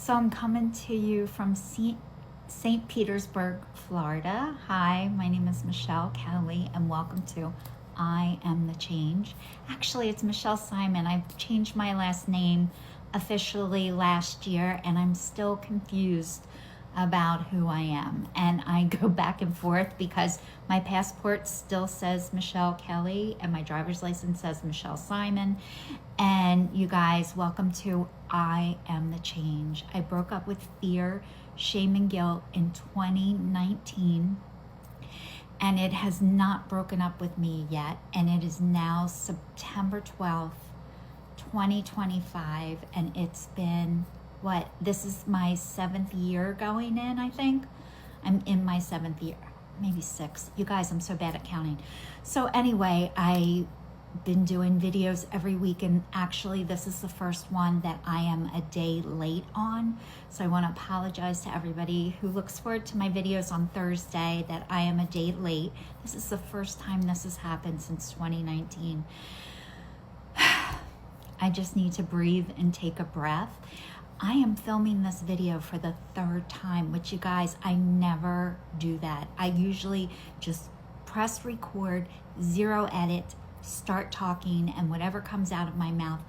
So I'm coming to you from St. Petersburg, Florida. Hi, my name is Michelle Kelly, and welcome to I Am the Change. Actually, it's Michelle Simon. I changed my last name officially last year, and I'm still confused about who I am. And I go back and forth because my passport still says Michelle Kelly and my driver's license says Michelle Simon. And you guys, welcome to I Am the Change. I broke up with fear, shame, and guilt in 2019, and it has not broken up with me yet. And it is now September 12th, 2025, and it's been this is my 7th year going in, I think. I'm in my 7th year, maybe 6th. You guys, I'm so bad at counting. So anyway, I've been doing videos every week, and actually this is the first one that I am a day late on. So I want to apologize to everybody who looks forward to my videos on Thursday that I am a day late. This is the first time this has happened since 2019. I just need to breathe and take a breath. I am filming this video for the 3rd time, which, you guys, I never do that. I usually just press record, 0 edit, start talking, and whatever comes out of my mouth,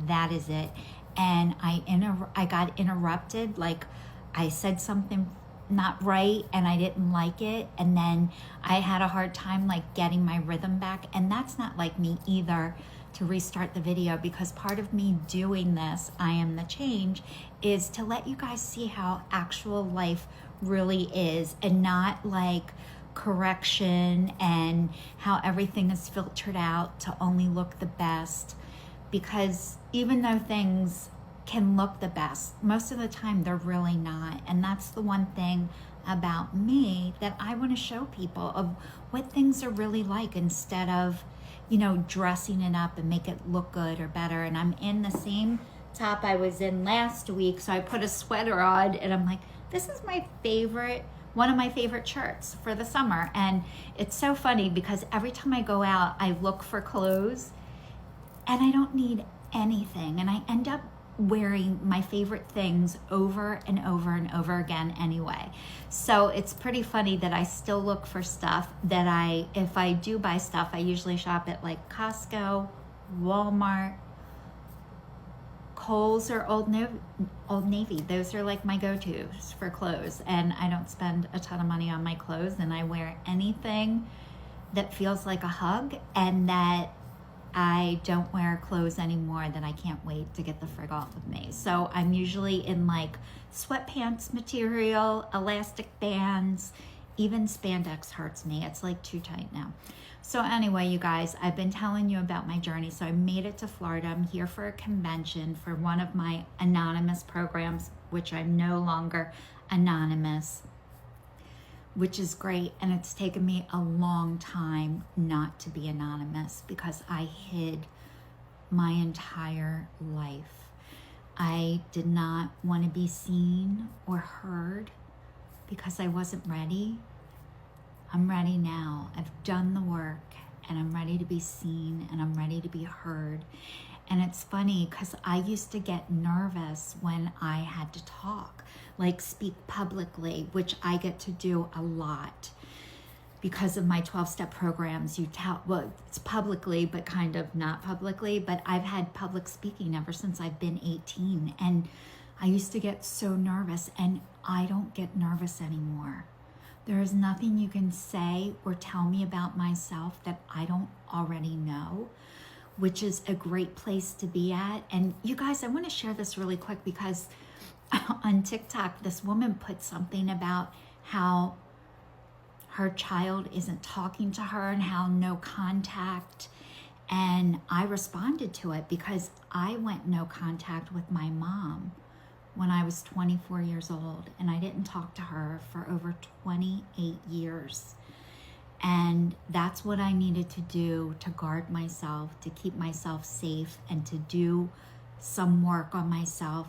that is it. And I got interrupted, like I said something not right and I didn't like it, and then I had a hard time like getting my rhythm back, and that's not like me either, to restart the video, because part of me doing this, I Am the Change, is to let you guys see how actual life really is, and not like correction and how everything is filtered out to only look the best. Because even though things can look the best, most of the time they're really not. And that's the one thing about me that I want to show people, of what things are really like, instead of, you know, dressing it up and make it look good or better. And I'm in the same top I was in last week, so I put a sweater on, and I'm like, this is my favorite, one of my favorite shirts for the summer. And it's so funny because every time I go out, I look for clothes and I don't need anything, and I end up wearing my favorite things over and over and over again anyway. So it's pretty funny that I still look for stuff that if I do buy stuff, I usually shop at like Costco, Walmart, Kohl's, or Old Navy. Those are like my go-tos for clothes, and I don't spend a ton of money on my clothes, and I wear anything that feels like a hug, and that I don't wear clothes anymore that I can't wait to get the frig off of me. So I'm usually in like sweatpants material, elastic bands, even spandex hurts me. It's like too tight now. So anyway, you guys, I've been telling you about my journey. So I made it to Florida. I'm here for a convention for one of my anonymous programs, which I'm no longer anonymous, which is great. And it's taken me a long time not to be anonymous, because I hid my entire life. I did not want to be seen or heard because I wasn't ready. I'm ready now. I've done the work, and I'm ready to be seen, and I'm ready to be heard. And it's funny because I used to get nervous when I had to talk, like speak publicly, which I get to do a lot because of my 12-step programs. Well, it's publicly, but kind of not publicly, but I've had public speaking ever since I've been 18. And I used to get so nervous, and I don't get nervous anymore. There is nothing you can say or tell me about myself that I don't already know, which is a great place to be at. And you guys, I want to share this really quick, because on TikTok, this woman put something about how her child isn't talking to her and how no contact. And I responded to it because I went no contact with my mom when I was 24 years old, and I didn't talk to her for over 28 years. And that's what I needed to do to guard myself, to keep myself safe, and to do some work on myself,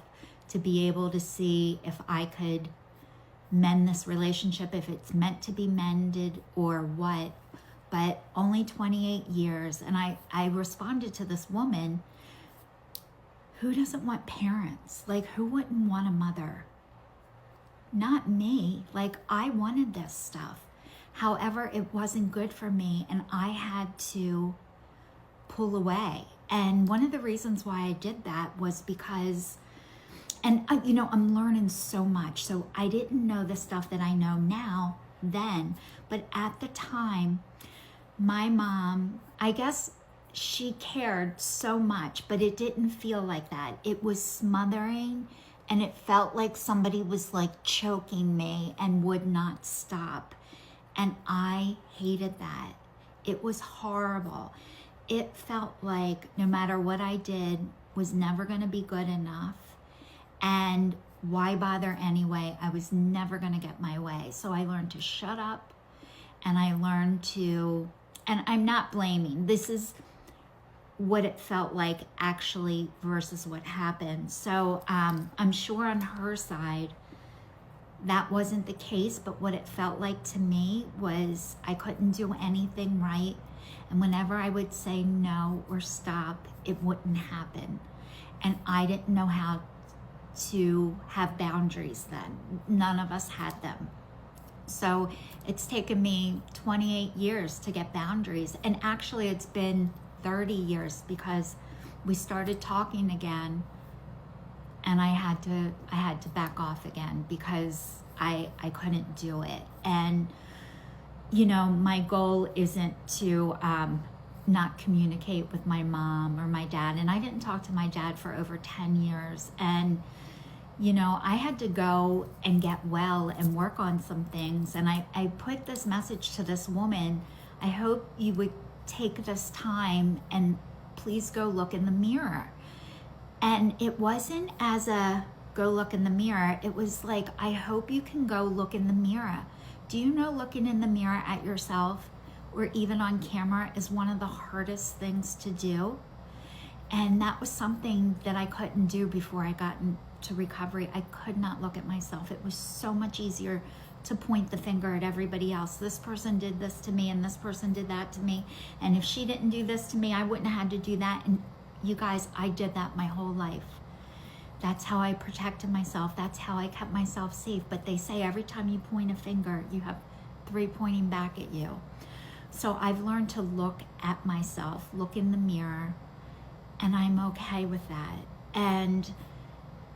to be able to see if I could mend this relationship, if it's meant to be mended or what. But only 28 years. And I responded to this woman who doesn't want parents? Like, who wouldn't want a mother? Not me. Like, I wanted this stuff. However, it wasn't good for me, and I had to pull away. And one of the reasons why I did that was because, and you know, I'm learning so much. So I didn't know the stuff that I know now then, but at the time, my mom, I guess she cared so much, but it didn't feel like that. It was smothering, and it felt like somebody was like choking me and would not stop. And I hated that. It was horrible. It felt like no matter what I did was never going to be good enough. And why bother anyway? I was never going to get my way. So I learned to shut up, and I learned to, and I'm not blaming. This is what it felt like actually versus what happened. So I'm sure on her side, that wasn't the case, but what it felt like to me was I couldn't do anything right. And whenever I would say no or stop, it wouldn't happen. And I didn't know how to have boundaries then. None of us had them. So it's taken me 28 years to get boundaries. And actually it's been 30 years because we started talking again, and I had to back off again because I couldn't do it. And you know, my goal isn't to not communicate with my mom or my dad. And I didn't talk to my dad for over 10 years. And you know, I had to go and get well and work on some things. And I put this message to this woman. I hope you would take this time and please go look in the mirror. And it wasn't as a go look in the mirror. It was like, I hope you can go look in the mirror. Do you know looking in the mirror at yourself or even on camera is one of the hardest things to do? And that was something that I couldn't do before I got into recovery. I could not look at myself. It was so much easier to point the finger at everybody else. This person did this to me and this person did that to me. And if she didn't do this to me, I wouldn't have had to do that. And you guys, I did that my whole life. That's how I protected myself. That's how I kept myself safe. But they say every time you point a finger, you have 3 pointing back at you. So I've learned to look at myself, look in the mirror, and I'm okay with that. And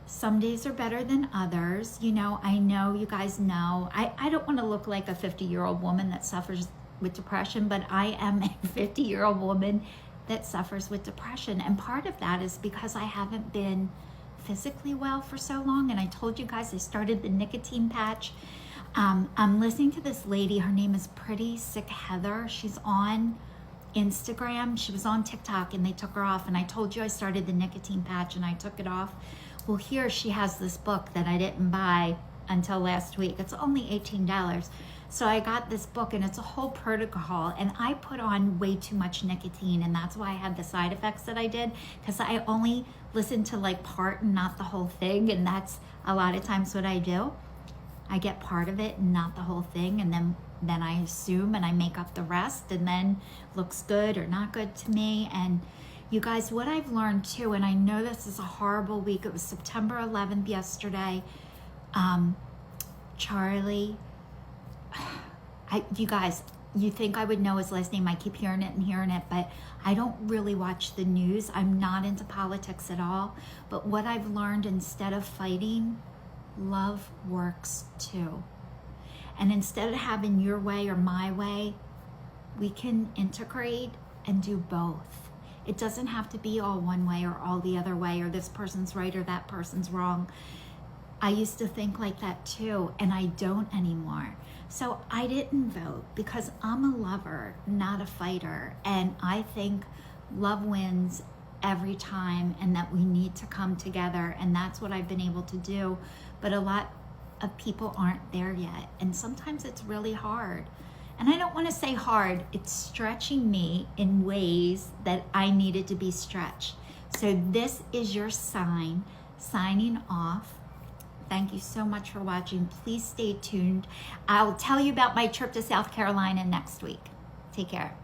some days are better than others. You know you guys know, I don't want to look like a 50-year-old woman that suffers with depression, but I am a 50-year-old woman that suffers with depression. And part of that is because I haven't been physically well for so long. And I told you guys I started the nicotine patch. I'm listening to this lady. Her name is Pretty Sick Heather. She's on Instagram. She was on TikTok and they took her off. And I told you I started the nicotine patch and I took it off. Well, here she has this book that I didn't buy until last week. It's only $18. So I got this book and it's a whole protocol, and I put on way too much nicotine, and that's why I had the side effects that I did, because I only listened to like part and not the whole thing. And that's a lot of times what I do. I get part of it and not the whole thing, and then I assume and I make up the rest, and then looks good or not good to me. And you guys, what I've learned too, and I know this is a horrible week. It was September 11th yesterday. Charlie, you guys, you think I would know his last name. I keep hearing it, but I don't really watch the news. I'm not into politics at all. But what I've learned, instead of fighting, love works too. And instead of having your way or my way, we can integrate and do both. It doesn't have to be all one way or all the other way, or this person's right or that person's wrong. I used to think like that too, and I don't anymore. So I didn't vote because I'm a lover, not a fighter. And I think love wins every time, and that we need to come together. And that's what I've been able to do. But a lot of people aren't there yet. And sometimes it's really hard. And I don't want to say hard, it's stretching me in ways that I needed to be stretched. So this is your signing off. Thank you so much for watching. Please stay tuned. I'll tell you about my trip to South Carolina next week. Take care.